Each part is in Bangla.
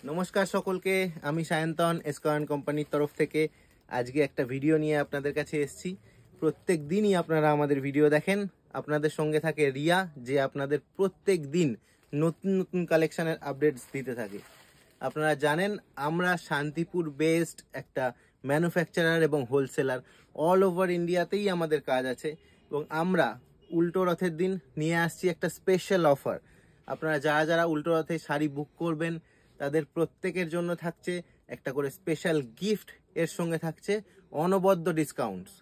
নমস্কার সকলকে, আমি সায়ন্তন এসকন কোম্পানির তরফ থেকে আজকে একটা ভিডিও নিয়ে আপনাদের কাছে এসেছি। প্রত্যেক দিনই আপনারা আমাদের ভিডিও দেখেন, আপনাদের সঙ্গে থাকে রিয়া, যে আপনাদের প্রত্যেক দিন নতুন নতুন কালেকশনের আপডেটস দিতে থাকে। আপনারা জানেন আমরা শান্তিপুর বেসড একটা ম্যানুফ্যাকচারার এবং হোলসেলার, অল ওভার ইন্ডিয়াতেই আমাদের কাজ আছে এবং আমরা উল্টো রথের দিন নিয়ে আসছি একটা স্পেশাল অফার। আপনারা যারা যারা উল্টো রথে শাড়ি বুক করবেন তাদের প্রত্যেকের জন্য থাকছে একটা করে স্পেশাল গিফট, এর সঙ্গে থাকছে অনবদ্য ডিসকাউন্টস।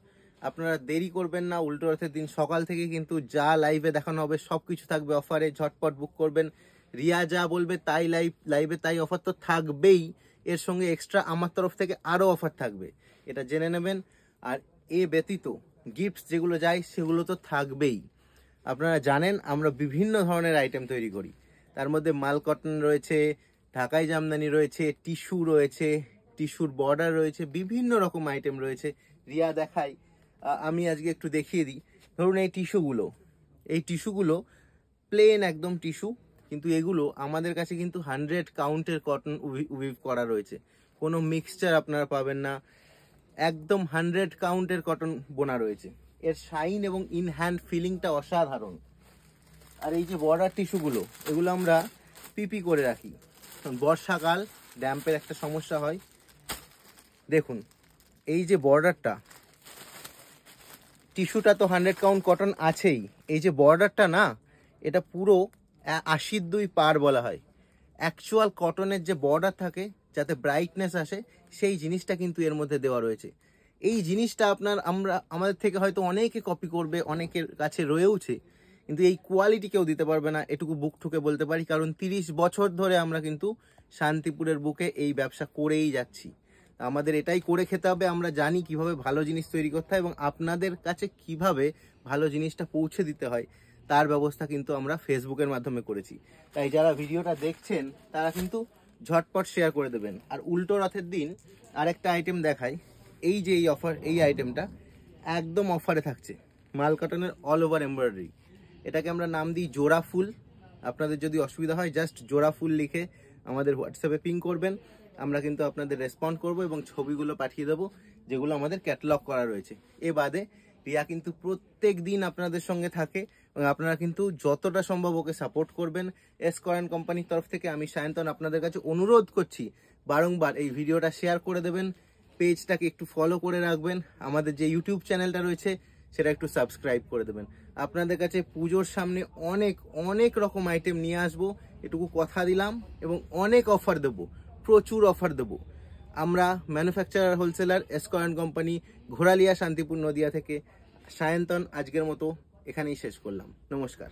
আপনারা দেরি করবেন না, উল্টো রথের দিন সকাল থেকে কিন্তু যা লাইভে দেখানো হবে সব কিছু থাকবে অফারে। ঝটপট বুক করবেন, রিয়া যা বলবে তাই লাইভে তাই অফার তো থাকবেই, এর সঙ্গে এক্সট্রা আমার তরফ থেকে আরও অফার থাকবে, এটা জেনে নেবেন। আর এ ব্যতীত গিফটস যেগুলো যায় সেগুলো তো থাকবেই। আপনারা জানেন আমরা বিভিন্ন ধরনের আইটেম তৈরি করি, তার মধ্যে মাল কটন রয়েছে, ঢাকাই জামদানি রয়েছে, টিস্যু রয়েছে, টিস্যুর বর্ডার রয়েছে, বিভিন্ন রকম আইটেম রয়েছে। রিয়া দেখাই, আমি আজকে একটু দেখিয়ে দিই। ধরুন এই টিস্যুগুলো প্লেন একদম টিস্যু, কিন্তু এগুলো আমাদের কাছে কিন্তু 100 কাউন্টের কটন উইভ করা রয়েছে, কোনো মিক্সচার আপনারা পাবেন না, একদম 100 কাউন্টের কটন বোনা রয়েছে। এর শাইন এবং ইন হ্যান্ড ফিলিংটা অসাধারণ। আর এই যে বর্ডার টিস্যুগুলো, এগুলো আমরা পিপি করে রাখি, বর্ষাকাল ড্যাম্পের একটা সমস্যা হয়। দেখুন এই যে বর্ডারটা, টিস্যুটা তো 100 কাউন্ট কটন আছেই, এই যে বর্ডারটা না, এটা পুরো 80-2 পার বলা হয়। অ্যাকচুয়াল কটনের যে বর্ডার থাকে যাতে ব্রাইটনেস আসে, সেই জিনিসটা কিন্তু এর মধ্যে দেওয়া রয়েছে। এই জিনিসটা আমাদের থেকে হয়তো অনেকে কপি করবে, অনেকের কাছে রয়েওছে, কিন্তু এই কোয়ালিটি কেউ দিতে পারবে না, এটুকু বুক ঠুকে বলতে পারি। কারণ 30 বছর ধরে আমরা কিন্তু শান্তিপুরের বুকে এই ব্যবসা করেই যাচ্ছি। আমাদের এটাই করে খেতে হবে, আমরা জানি কিভাবে ভালো জিনিস তৈরি করতে হয় এবং আপনাদের কাছে কিভাবে ভালো জিনিসটা পৌঁছে দিতে হয়, তার ব্যবস্থা কিন্তু আমরা ফেসবুকের মাধ্যমে করেছি। তাই যারা ভিডিওটা দেখছেন তারা কিন্তু ঝটপট শেয়ার করে দেবেন। আর উল্টো রথের দিন আরেকটা আইটেম দেখাই, এই যে এই অফার, এই আইটেমটা একদম অফারে থাকছে, মাল কটনের অল ওভার এমব্রয়ডারি। এটাকে আমরা নাম দিই জোড়া ফুল। আপনাদের যদি অসুবিধা হয় জাস্ট জোড়া ফুল লিখে আমাদের হোয়াটসঅ্যাপে পিং করবেন, আমরা কিন্তু আপনাদের রেসপন্ড করব এবং ছবিগুলো পাঠিয়ে দেবো যেগুলো আমাদের ক্যাটালগ করা রয়েছে। এ বাদে রিয়া কিন্তু প্রত্যেক দিন আপনাদের সঙ্গে থাকে এবং আপনারা কিন্তু যতটা সম্ভব ওকে সাপোর্ট করবেন। এসকন কোম্পানির তরফ থেকে আমি সায়ন্তন আপনাদের কাছে অনুরোধ করছি, বারংবার এই ভিডিওটা শেয়ার করে দেবেন, পেজটাকে একটু ফলো করে রাখবেন, আমাদের যে ইউটিউব চ্যানেলটা রয়েছে সেটা একটু সাবস্ক্রাইব করে দেবেন। আপনাদের কাছে পুজোর সামনে অনেক অনেক রকম আইটেম নিয়ে আসবো, এটুকু কথা দিলাম, এবং অনেক অফার দেবো, প্রচুর অফার দেবো। আমরা manufacturer wholesaler Escon company, Ghoralia, Shantipur, Nadia থেকে। সায়ন্তন আজকের মতো এখানেই শেষ করলাম। নমস্কার।